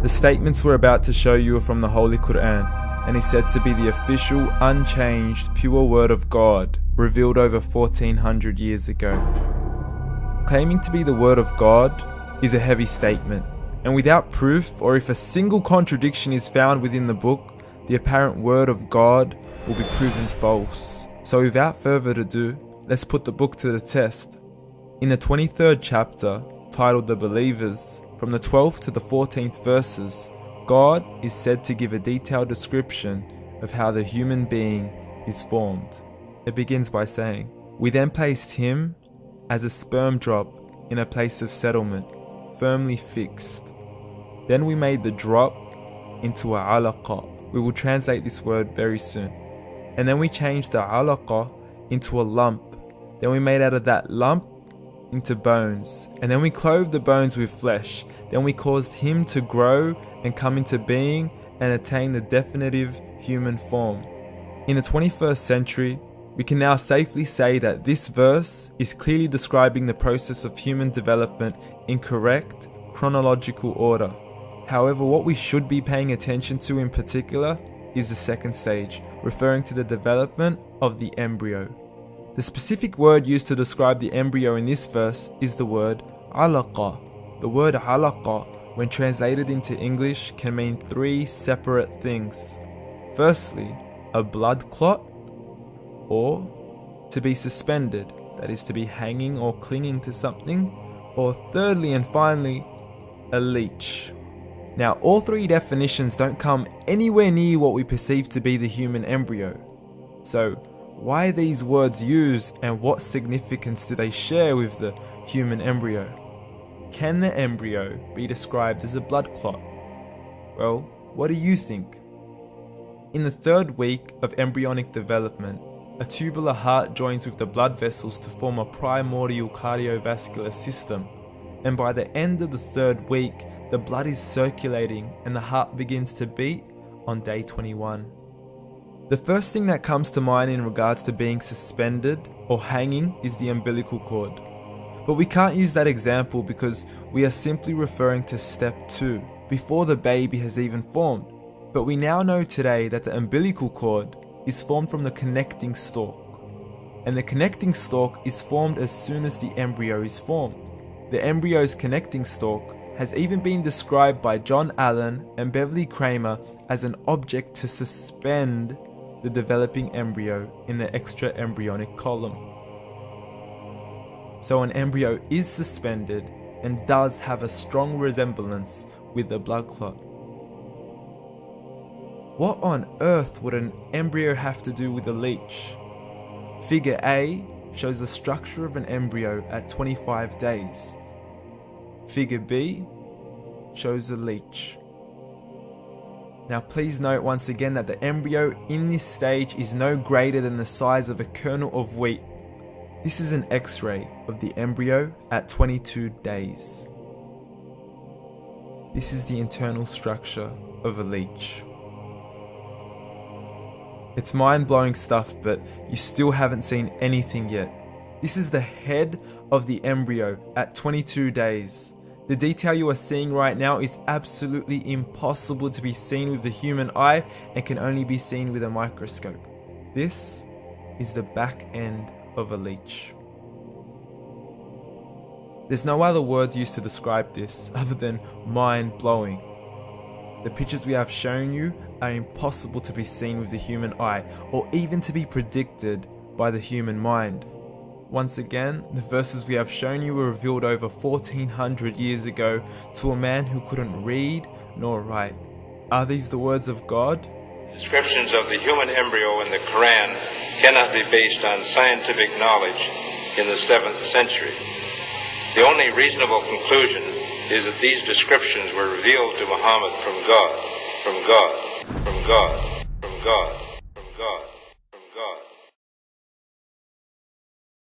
The statements we're about to show you are from the Holy Quran, and is said to be the official, unchanged, pure word of God, revealed over 1400 years ago. Claiming to be the word of God is a heavy statement, and without proof, or if a single contradiction is found within the book, the apparent word of God will be proven false. So without further ado, let's put the book to the test. In the 23rd chapter, titled The Believers, from the 12th to the 14th verses, God is said to give a detailed description of how the human being is formed. It begins by saying, "We then placed him as a sperm drop in a place of settlement, firmly fixed. Then we made the drop into a alaqa." We will translate this word very soon. "And then we changed the alaqa into a lump. Then we made out of that lump into bones. And then we clothed the bones with flesh. Then we caused him to grow and come into being and attain the definitive human form." In the 21st century, we can now safely say that this verse is clearly describing the process of human development in correct chronological order. However, what we should be paying attention to in particular is the second stage, referring to the development of the embryo. The specific word used to describe the embryo in this verse is the word alaqa. The word alaqa, when translated into English, can mean three separate things. Firstly, a blood clot, or to be suspended, that is to be hanging or clinging to something, or thirdly and finally, a leech. Now, all three definitions don't come anywhere near what we perceive to be the human embryo. So, why are these words used, and what significance do they share with the human embryo? Can the embryo be described as a blood clot? Well, what do you think? In the 3rd week of embryonic development, a tubular heart joins with the blood vessels to form a primordial cardiovascular system, and by the end of the 3rd week, the blood is circulating and the heart begins to beat on day 21. The first thing that comes to mind in regards to being suspended or hanging is the umbilical cord. But we can't use that example because we are simply referring to step 2, before the baby has even formed. But we now know today that the umbilical cord is formed from the connecting stalk. And the connecting stalk is formed as soon as the embryo is formed. The embryo's connecting stalk has even been described by John Allen and Beverly Kramer as an object to suspend the developing embryo in the extra-embryonic column. So an embryo is suspended and does have a strong resemblance with the blood clot. What on earth would an embryo have to do with a leech? Figure A shows the structure of an embryo at 25 days. Figure B shows a leech. Now please note once again that the embryo in this stage is no greater than the size of a kernel of wheat. This is an X-ray of the embryo at 22 days. This is the internal structure of a leech. It's mind-blowing stuff, but you still haven't seen anything yet. This is the head of the embryo at 22 days. The detail you are seeing right now is absolutely impossible to be seen with the human eye and can only be seen with a microscope. This is the back end of a leech. There's no other words used to describe this other than mind-blowing. The pictures we have shown you are impossible to be seen with the human eye or even to be predicted by the human mind. Once again, the verses we have shown you were revealed over 1400 years ago to a man who couldn't read nor write. Are these the words of God? Descriptions of the human embryo in the Quran cannot be based on scientific knowledge in the 7th century. The only reasonable conclusion is that these descriptions were revealed to Muhammad from God, from God, from God, from God, from God.